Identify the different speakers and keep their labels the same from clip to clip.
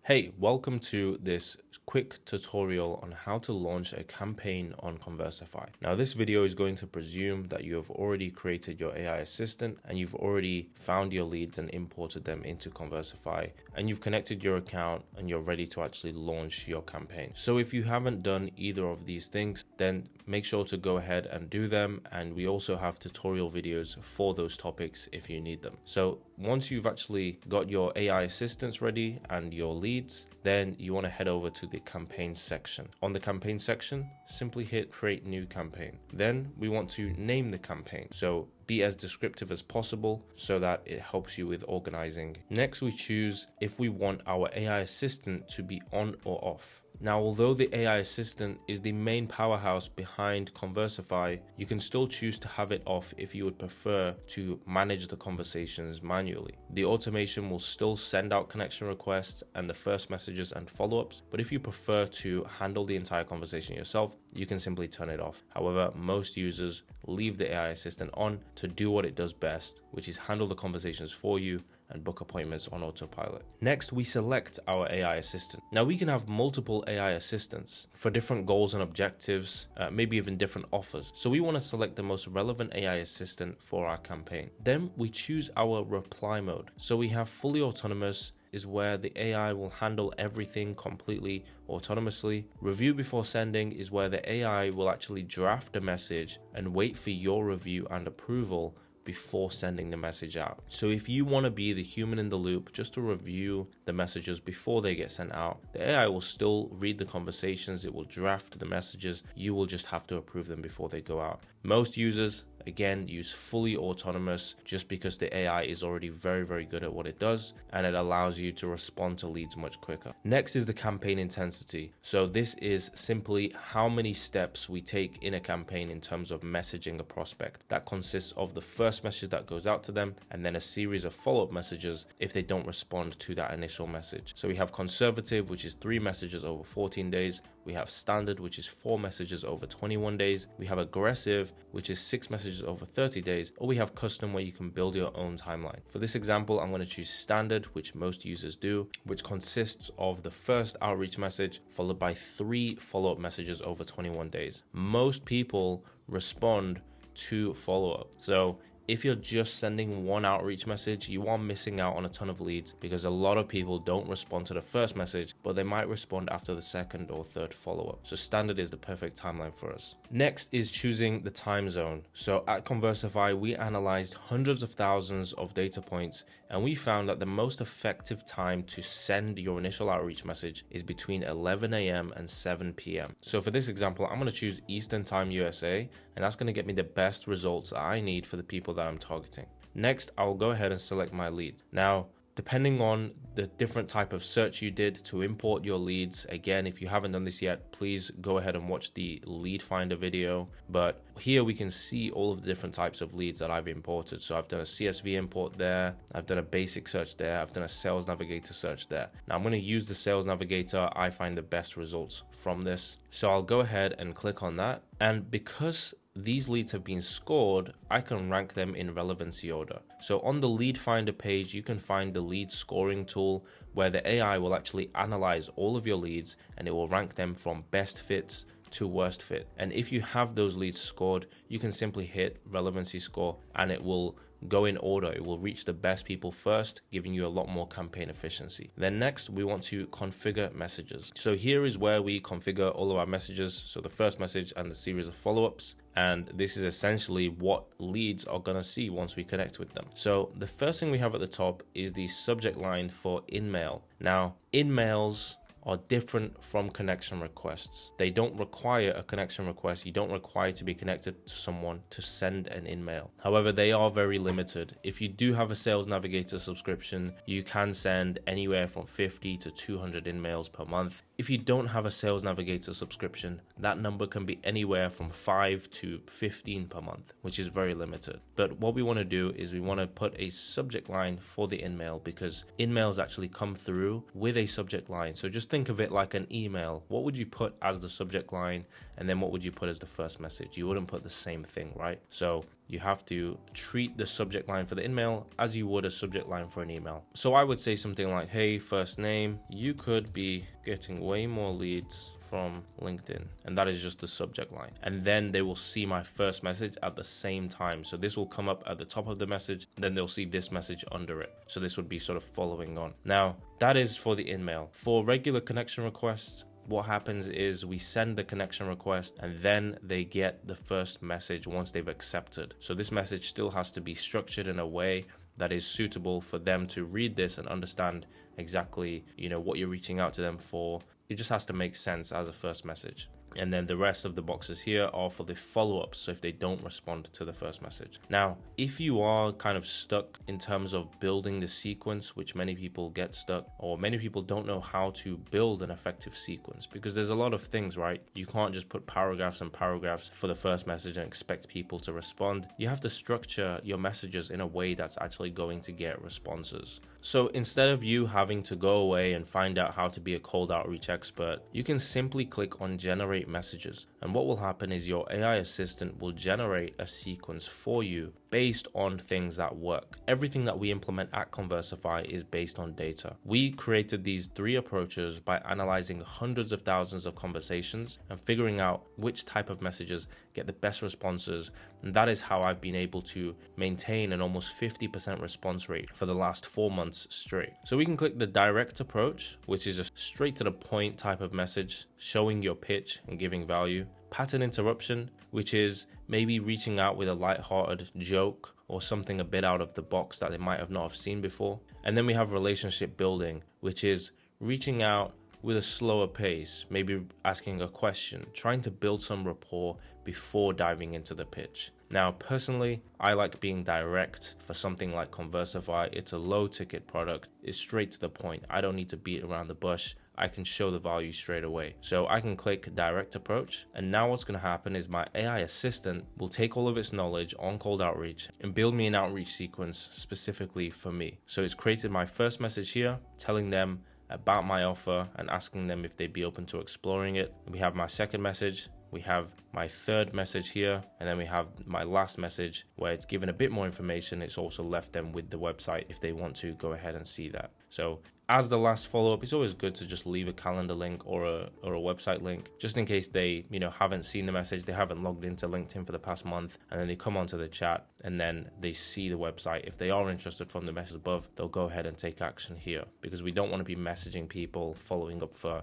Speaker 1: Hey, welcome to this quick tutorial on how to launch a campaign on Conversify. Now, this video is going to presume that you have already created your AI assistant and you've already found your leads and imported them into Conversify, and you've connected your account and you're ready to actually launch your campaign. So if you haven't done either of these things, then make sure to go ahead and do them. And we also have tutorial videos for those topics if you need them. So once you've actually got your AI assistants ready and your leads, then you want to head over to the campaign section. On the campaign section, simply hit create new campaign. Then we want to name the campaign. So be as descriptive as possible so that it helps you with organizing. Next, we choose if we want our AI assistant to be on or off. Now, although the AI assistant is the main powerhouse behind Conversify, you can still choose to have it off if you would prefer to manage the conversations manually. The automation will still send out connection requests and the first messages and follow-ups, but if you prefer to handle the entire conversation yourself, you can simply turn it off. However, most users leave the AI assistant on to do what it does best, which is handle the conversations for you and book appointments on autopilot. Next, we select our AI assistant. Now, we can have multiple AI assistants for different goals and objectives, maybe even different offers. So we want to select the most relevant AI assistant for our campaign. Then we choose our reply mode. So we have fully autonomous is where the AI will handle everything completely autonomously. Review before sending is where the AI will actually draft a message and wait for your review and approval before sending the message out. So if you want to be the human in the loop just to review the messages before they get sent out, the AI will still read the conversations, it will draft the messages, you will just have to approve them before they go out. Most users, again, use fully autonomous just because the AI is already very good at what it does, and it allows you to respond to leads much quicker. Next is the campaign intensity. So this is simply how many steps we take in a campaign in terms of messaging a prospect. That consists of the first message that goes out to them and then a series of follow-up messages if they don't respond to that initial message. So we have conservative, which is 3 messages over 14 days. We have standard, which is 4 messages over 21 days. We have aggressive, which is 6 messages over 30 days, or we have custom where you can build your own timeline. For this example, I'm going to choose standard, which most users do, which consists of the first outreach message followed by 3 follow-up messages over 21 days. Most people respond to follow-up. So if you're just sending 1 outreach message, you are missing out on a ton of leads because a lot of people don't respond to the first message, but they might respond after the second or third follow-up. So standard is the perfect timeline for us. Next is choosing the time zone. So at Conversify, we analyzed hundreds of thousands of data points, and we found that the most effective time to send your initial outreach message is between 11 a.m. and 7 p.m. So for this example, I'm going to choose Eastern Time USA, and that's going to get me the best results I need for the people that I'm targeting. Next, I'll go ahead and select my leads. Now, depending on the different type of search you did to import your leads, again, if you haven't done this yet, please go ahead and watch the lead finder video. But here we can see all of the different types of leads that I've imported. So I've done a CSV import there, I've done a basic search there, I've done a sales navigator search there. Now I'm going to use the sales navigator. I find the best results from this. So I'll go ahead and click on that. And because these leads have been scored, I can rank them in relevancy order. So on the lead finder page, you can find the lead scoring tool where the AI will actually analyze all of your leads and it will rank them from best fits to worst fit. And if you have those leads scored, you can simply hit relevancy score and it will go in order. It will reach the best people first, giving you a lot more campaign efficiency. Then next, we want to configure messages. So here is where we configure all of our messages. So the first message and the series of follow-ups. And this is essentially what leads are going to see once we connect with them. So the first thing we have at the top is the subject line for InMail. Now, InMails are different from connection requests. They don't require a connection request. You don't require to be connected to someone to send an InMail. However, they are very limited. If you do have a Sales Navigator subscription, you can send anywhere from 50 to 200 InMails per month. If you don't have a Sales Navigator subscription, that number can be anywhere from 5 to 15 per month, which is very limited. But what we want to do is we want to put a subject line for the InMail because InMails actually come through with a subject line. So just think of it like an email. What would you put as the subject line, and then what would you put as the first message? You wouldn't put the same thing, right? So you have to treat the subject line for the InMail as you would a subject line for an email. So I would say something like, hey, first name, you could be getting way more leads from LinkedIn, and that is just the subject line. And then they will see my first message at the same time. So this will come up at the top of the message, then they'll see this message under it. So this would be sort of following on. Now, that is for the InMail. For regular connection requests, what happens is we send the connection request and then they get the first message once they've accepted. So this message still has to be structured in a way that is suitable for them to read this and understand exactly, what you're reaching out to them for. It just has to make sense as a first message. And then the rest of the boxes here are for the follow-ups, so if they don't respond to the first message. Now, if you are kind of stuck in terms of building the sequence, which many people get stuck, or many people don't know how to build an effective sequence, because there's a lot of things, right? You can't just put paragraphs and paragraphs for the first message and expect people to respond. You have to structure your messages in a way that's actually going to get responses. So instead of you having to go away and find out how to be a cold outreach expert, you can simply click on generate messages. And what will happen is your AI assistant will generate a sequence for you based on things that work. Everything that we implement at Conversify is based on data. We created these 3 approaches by analyzing hundreds of thousands of conversations and figuring out which type of messages get the best responses. And that is how I've been able to maintain an almost 50% response rate for the last 4 months straight. So we can click the direct approach, which is a straight to the point type of message, showing your pitch and giving value. Pattern interruption, which is maybe reaching out with a lighthearted joke or something a bit out of the box that they might have not have seen before. And then we have relationship building, which is reaching out with a slower pace, maybe asking a question, trying to build some rapport before diving into the pitch. Now, personally, I like being direct for something like Conversify. It's a low ticket product. It's straight to the point. I don't need to beat around the bush. I can show the value straight away. So I can click direct approach. And now what's going to happen is my AI assistant will take all of its knowledge on cold outreach and build me an outreach sequence specifically for me. So it's created my first message here, telling them about my offer and asking them if they'd be open to exploring it. We have my second message. We have my third message here, and then we have my last message where it's given a bit more information. It's also left them with the website if they want to go ahead and see that. So as the last follow-up, it's always good to just leave a calendar link or a website link, just in case they haven't seen the message, they haven't logged into LinkedIn for the past month, and then they come onto the chat and then they see the website. If they are interested from the message above, they'll go ahead and take action here, because we don't want to be messaging people following up for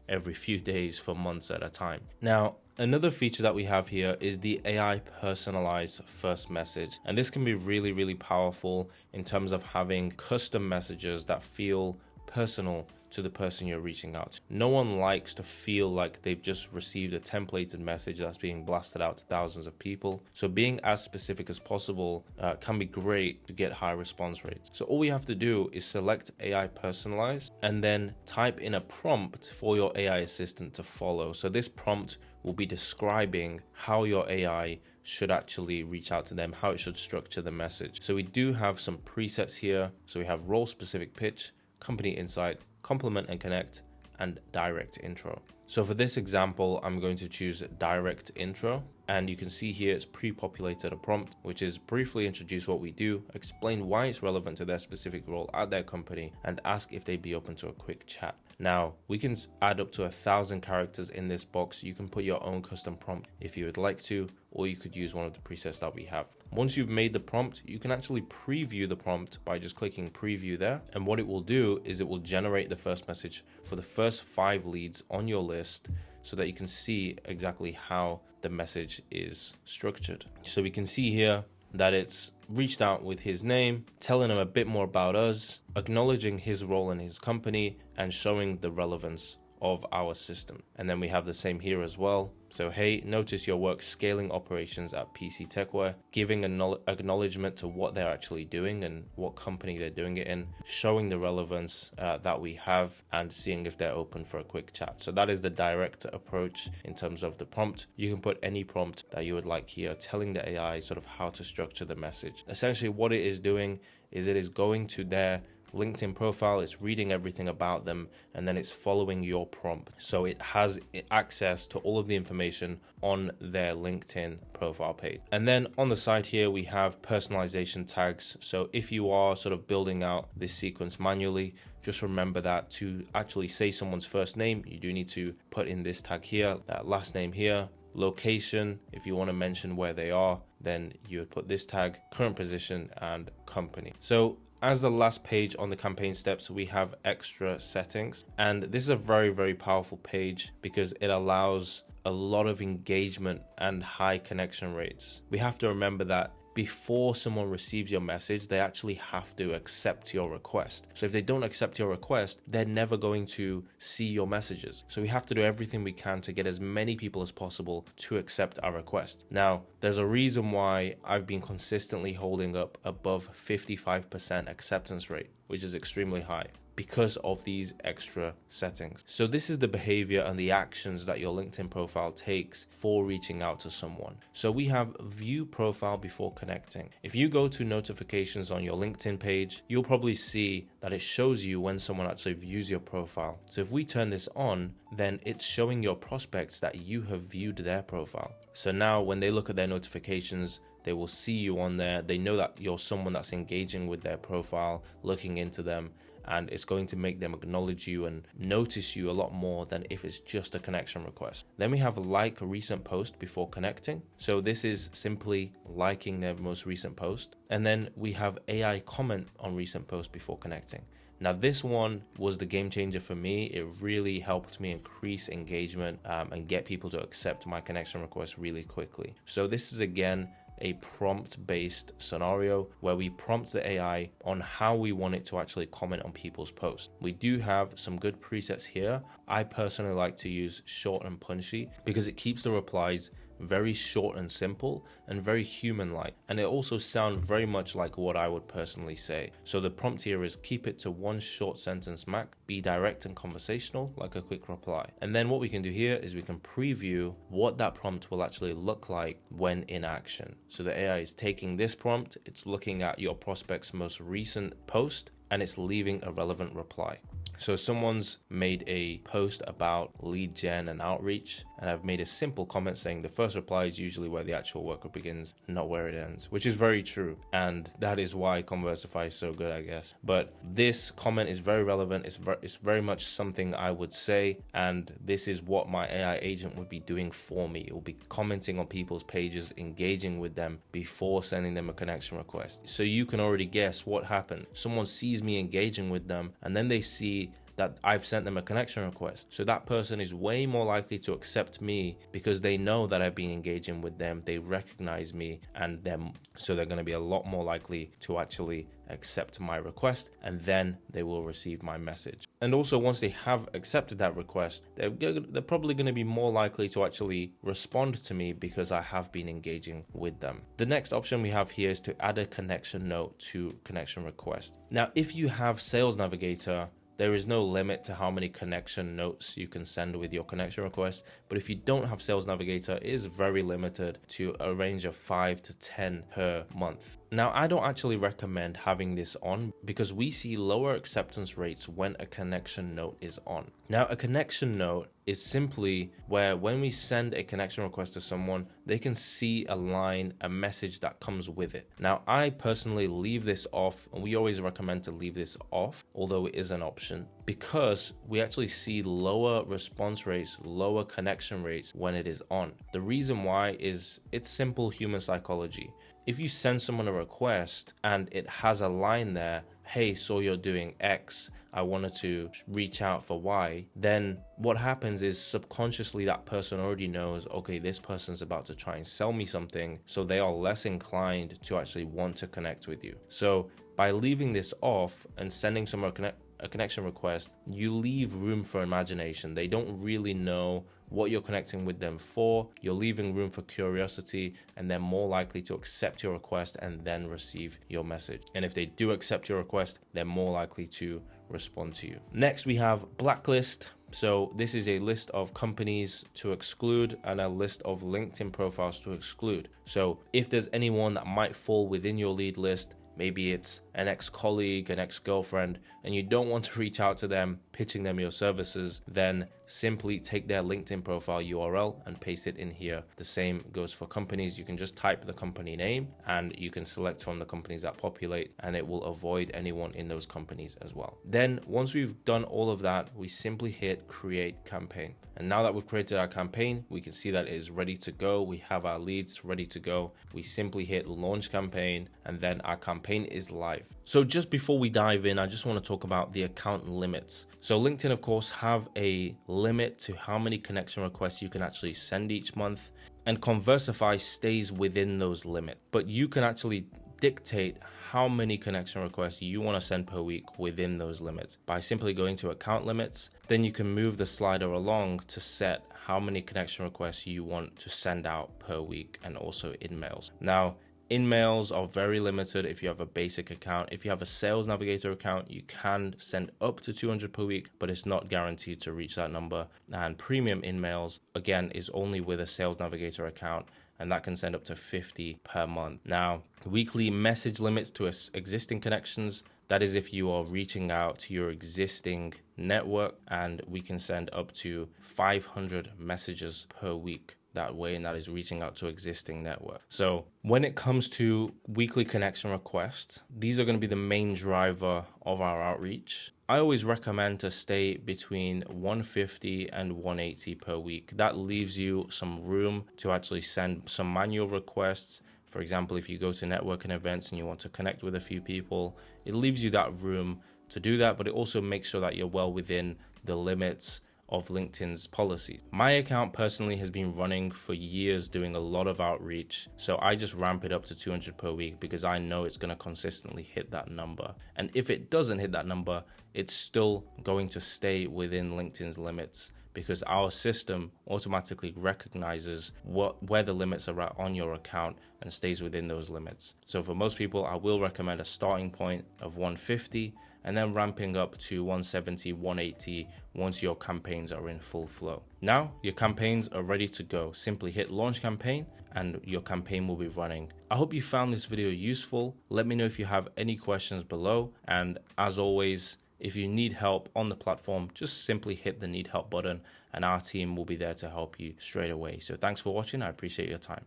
Speaker 1: every few days for months at a time. Now, another feature that we have here is the AI personalized first message. And this can be really, really powerful in terms of having custom messages that feel personal to the person you're reaching out to. No one likes to feel like they've just received a templated message that's being blasted out to thousands of people. So being as specific as possible can be great to get high response rates. So all we have to do is select AI personalized and then type in a prompt for your AI assistant to follow. So this prompt will be describing how your AI should actually reach out to them, how it should structure the message. So we do have some presets here. So we have role specific pitch, company insight, complement and connect, and direct intro. So for this example, I'm going to choose direct intro, and you can see here it's pre-populated a prompt, which is briefly introduce what we do, explain why it's relevant to their specific role at their company, and ask if they'd be open to a quick chat. Now, we can add up to 1,000 characters in this box. You can put your own custom prompt if you would like to, or you could use one of the presets that we have. Once you've made the prompt, you can actually preview the prompt by just clicking preview there. And what it will do is it will generate the first message for the first 5 leads on your list so that you can see exactly how the message is structured. So we can see here that it's reached out with his name, telling him a bit more about us, acknowledging his role in his company, and showing the relevance of our system. And then we have the same here as well. So, hey, notice your work scaling operations at PC Techware, giving an acknowledgement to what they're actually doing and what company they're doing it in, showing the relevance that we have, and seeing if they're open for a quick chat. So that is the direct approach in terms of the prompt. You can put any prompt that you would like here, telling the AI sort of how to structure the message. Essentially what it is doing is it is going to their LinkedIn profile, it's reading everything about them, and then it's following your prompt. So it has access to all of the information on their LinkedIn profile page. And then on the side here, we have personalization tags. So if you are sort of building out this sequence manually, just remember that to actually say someone's first name, you do need to put in this tag here, that last name here, location. If you want to mention where they are, then you would put this tag, current position, and company. So as the last page on the campaign steps, we have extra settings. And this is a very, very powerful page because it allows a lot of engagement and high connection rates. We have to remember that before someone receives your message, they actually have to accept your request. So if they don't accept your request, they're never going to see your messages. So we have to do everything we can to get as many people as possible to accept our request. Now, there's a reason why I've been consistently holding up above 55% acceptance rate, which is extremely high, because of these extra settings. So this is the behavior and the actions that your LinkedIn profile takes for reaching out to someone. So we have view profile before connecting. If you go to notifications on your LinkedIn page, you'll probably see that it shows you when someone actually views your profile. So if we turn this on, then it's showing your prospects that you have viewed their profile. So now when they look at their notifications, they will see you on there. They know that you're someone that's engaging with their profile, looking into them, and it's going to make them acknowledge you and notice you a lot more than if it's just a connection request. Then we have like a recent post before connecting. So this is simply liking their most recent post. And then we have AI comment on recent post before connecting. Now this one was the game changer for me. It really helped me increase engagement and get people to accept my connection request really quickly. So this is again a prompt-based scenario where we prompt the AI on how we want it to actually comment on people's posts. We do have some good presets here. I personally like to use short and punchy because it keeps the replies very short and simple and very human-like, and it also sounds very much like what I would personally say. So the prompt here is keep it to one short sentence max, be direct and conversational like a quick reply. And then what we can do here is we can preview what that prompt will actually look like when in action. So the AI is taking this prompt, it's looking at your prospect's most recent post, and it's leaving a relevant reply. So someone's made a post about lead gen and outreach, and I've made a simple comment saying the first reply is usually where the actual work begins, not where it ends, which is very true. And that is why Conversify is so good, I guess. But this comment is very relevant. It's very much something I would say, and this is what my AI agent would be doing for me. It will be commenting on people's pages, engaging with them before sending them a connection request. So you can already guess what happened. Someone sees me engaging with them, and then they see that I've sent them a connection request. So that person is way more likely to accept me because they know that I've been engaging with them. They recognize me, and so they're going to be a lot more likely to actually accept my request, and then they will receive my message. And also once they have accepted that request, they're probably going to be more likely to actually respond to me because I have been engaging with them. The next option we have here is to add a connection note to connection request. Now, if you have Sales Navigator, there is no limit to how many connection notes you can send with your connection request. But if you don't have Sales Navigator, it is very limited to a range of 5 to 10 per month. Now, I don't actually recommend having this on because we see lower acceptance rates when a connection note is on. Now, a connection note is simply where when we send a connection request to someone, they can see a line, a message that comes with it. Now, I personally leave this off, and we always recommend to leave this off, although it is an option, because we actually see lower response rates, lower connection rates when it is on. The reason why is it's simple human psychology. If you send someone a request and it has a line there, hey, so you're doing X, I wanted to reach out for Y, then what happens is subconsciously that person already knows, okay, this person's about to try and sell me something, so they are less inclined to actually want to connect with you. So by leaving this off and sending someone a connection request, you leave room for imagination. They don't really know what you're connecting with them for. You're leaving room for curiosity, and they're more likely to accept your request and then receive your message. And if they do accept your request, they're more likely to respond to you. Next, we have blacklist. So this is a list of companies to exclude and a list of LinkedIn profiles to exclude. So if there's anyone that might fall within your lead list, maybe it's an ex-colleague, an ex-girlfriend, and you don't want to reach out to them pitching them your services, then simply take their LinkedIn profile URL and paste it in here. The same goes for companies. You can just type the company name and you can select from the companies that populate, and it will avoid anyone in those companies as well. Then once we've done all of that, we simply hit create campaign. And now that we've created our campaign, we can see that it is ready to go. We have our leads ready to go. We simply hit launch campaign, and then our campaign is live. So just before we dive in, I just want to talk about the account limits. So LinkedIn, of course, have a limit to how many connection requests you can actually send each month, and Conversify stays within those limits. But you can actually dictate how many connection requests you want to send per week within those limits by simply going to account limits. Then you can move the slider along to set how many connection requests you want to send out per week, and also InMails. Now, InMails are very limited if you have a basic account. If you have a Sales Navigator account, you can send up to 200 per week, but it's not guaranteed to reach that number. And premium InMails, again, is only with a Sales Navigator account, and that can send up to 50 per month. Now, weekly message limits to existing connections, that is if you are reaching out to your existing network, and we can send up to 500 messages per week that way, and that is reaching out to existing network. So when it comes to weekly connection requests, these are going to be the main driver of our outreach. I always recommend to stay between 150 and 180 per week. That leaves you some room to actually send some manual requests. For example, if you go to networking events and you want to connect with a few people, it leaves you that room to do that, but it also makes sure that you're well within the limits of LinkedIn's policy. My account personally has been running for years doing a lot of outreach, so I just ramp it up to 200 per week because I know it's going to consistently hit that number. And if it doesn't hit that number, it's still going to stay within LinkedIn's limits, because our system automatically recognizes where the limits are at on your account and stays within those limits. So for most people, I will recommend a starting point of 150 and then ramping up to 170, 180 once your campaigns are in full flow. Now your campaigns are ready to go. Simply hit launch campaign and your campaign will be running. I hope you found this video useful. Let me know if you have any questions below. And as always, if you need help on the platform, just simply hit the need help button and our team will be there to help you straight away. So thanks for watching. I appreciate your time.